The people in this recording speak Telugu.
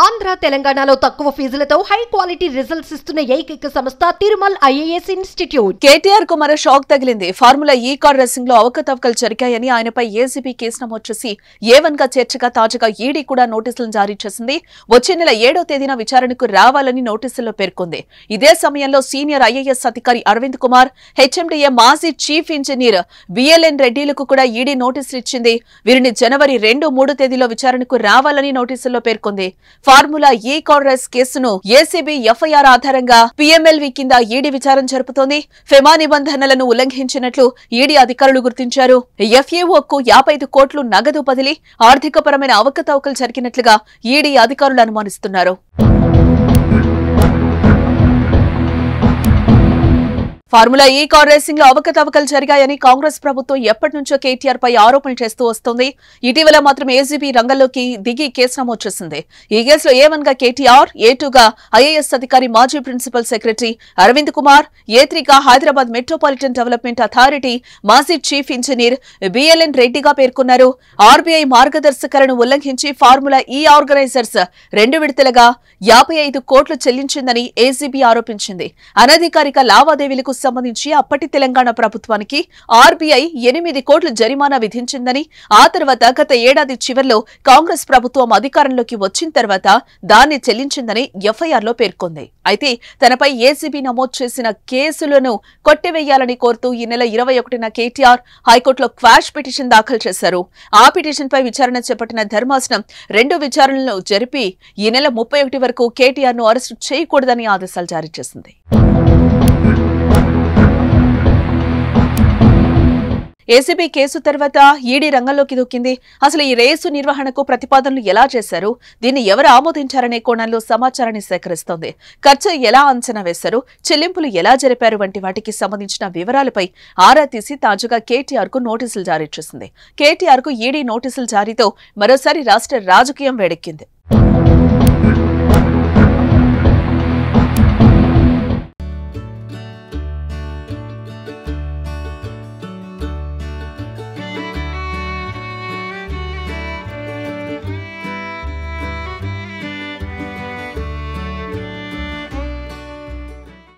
ఆంధ్ర తెలంగాణలో తక్కువ ఫీజులతో హై క్వాలిటీ రిజల్ట్స్ ఇస్తున్న ఏకైక సంస్థ తిరుమల్ ఐఏఎస్ ఇన్స్టిట్యూట్. కేటీఆర్ కు మరో షాక్ తగిలింది. ఫార్ములా ఈ కార్ రేసింగ్ లో అవకతవకలు జరిగాయని ఆయనపై ఏసీబీ కేసు నమోదు చేసి A1 గా చేర్చగా తాజాగా ఈడీ కూడా నోటీసులను జారీ చేసింది. వచ్చే నెల 7వ తేదీన విచారణకు రావాలని నోటీసుల్లో పేర్కొంది. ఇదే సమయంలో సీనియర్ ఐఏఎస్ అధికారి అరవింద్ కుమార్, హెచ్ఎండిఏ మాజీ చీఫ్ ఇంజనీర్ బిఎల్ఎన్ రెడ్డిలకు కూడా ఈడీ నోటీసులు ఇచ్చింది. వీరిని జనవరి 2, 3 తేదీలో విచారణకు రావాలని నోటీసుల్లో పేర్కొంది. ఫార్ములా ఈ కార్ రేస్ కేసును ఏసీబీ ఎఫ్ఐఆర్ ఆధారంగా పీఎంఎల్వీ కింద ఈడీ విచారణ జరుపుతోంది. ఫెమా నిబంధనలను ఉల్లంఘించినట్లు ఈడీ అధికారులు గుర్తించారు. ఎఫ్ఏఓకు 55 కోట్లు నగదు బదిలీ, ఆర్థికపరమైన అవకతవకలు జరిగినట్లుగా ఈడీ అధికారులు అనుమానిస్తున్నారు. ఫార్ములా ఈ కార్ రేసింగ్ లో అవకతవకలు జరిగాయని కాంగ్రెస్ ప్రభుత్వం ఎప్పటి నుంచో కేటీఆర్ పై ఆరోపణలు చేస్తూ వస్తోంది. ఇటీవల మాత్రం ఏసీబీ రంగంలోకి దిగి కేసు నమోదు చేసింది. ఈ కేసులో A1 గా కేటీఆర్, A2 గా ఐఏఎస్ అధికారి మాజీ principal secretary Arvind Kumar, A3 గా హైదరాబాద్ మెట్రోపాలిటన్ డెవలప్మెంట్ అథారిటీ మాజీ చీఫ్ ఇంజనీర్ బిఎల్ఎన్ రెడ్డిగా పేర్కొన్నారు. ఆర్బీఐ మార్గదర్శకాలను ఉల్లంఘించి ఫార్ములా ఈ ఆర్గనైజర్స్ 2 విడతలుగా 55 కోట్లు చెల్లించిందని ఏసీబీ ఆరోపించింది. అనధికారిక లావాదేవీలకు సంబంధించి అప్పటి తెలంగాణ ప్రభుత్వానికి ఆర్బీఐ 8 కోట్లు జరిమానా విధించిందని, ఆ తర్వాత గత ఏడాది చివర్లో కాంగ్రెస్ ప్రభుత్వం అధికారంలోకి వచ్చిన తర్వాత దాన్ని చెల్లించిందని ఎఫ్ఐఆర్ లో పేర్కొంది. అయితే తనపై ఏసీబీ నమోదు చేసిన కేసులను కొట్టివేయాలని కోరుతూ ఈ నెల 21న కేటీఆర్ హైకోర్టులో క్వాష్ పిటిషన్ దాఖలు చేశారు. ఆ పిటిషన్ పై విచారణ చేపట్టిన ధర్మాసనం 2 విచారణలను జరిపి ఈ నెల 31 వరకు కేటీఆర్ ను అరెస్టు చేయకూడదని ఆదేశాలు జారీ చేసింది. ఏసీబీ కేసు తర్వాత ఈడీ రంగంలోకి దూకింది. అసలు ఈ రేసు నిర్వహణకు ప్రతిపాదనలు ఎలా చేశారు, దీన్ని ఎవరు ఆమోదించారనే కోణంలో సమాచారాన్ని సేకరిస్తోంది. ఖర్చు ఎలా అంచనా వేశారు, చెల్లింపులు ఎలా జరిపారు వంటి వాటికి సంబంధించిన వివరాలపై ఆరా తీసి తాజాగా కేటీఆర్ కు నోటీసులు జారీ చేసింది. కేటీఆర్ కు ఈడీ నోటీసుల జారీతో మరోసారి రాష్ట్ర రాజకీయం వేడెక్కింది.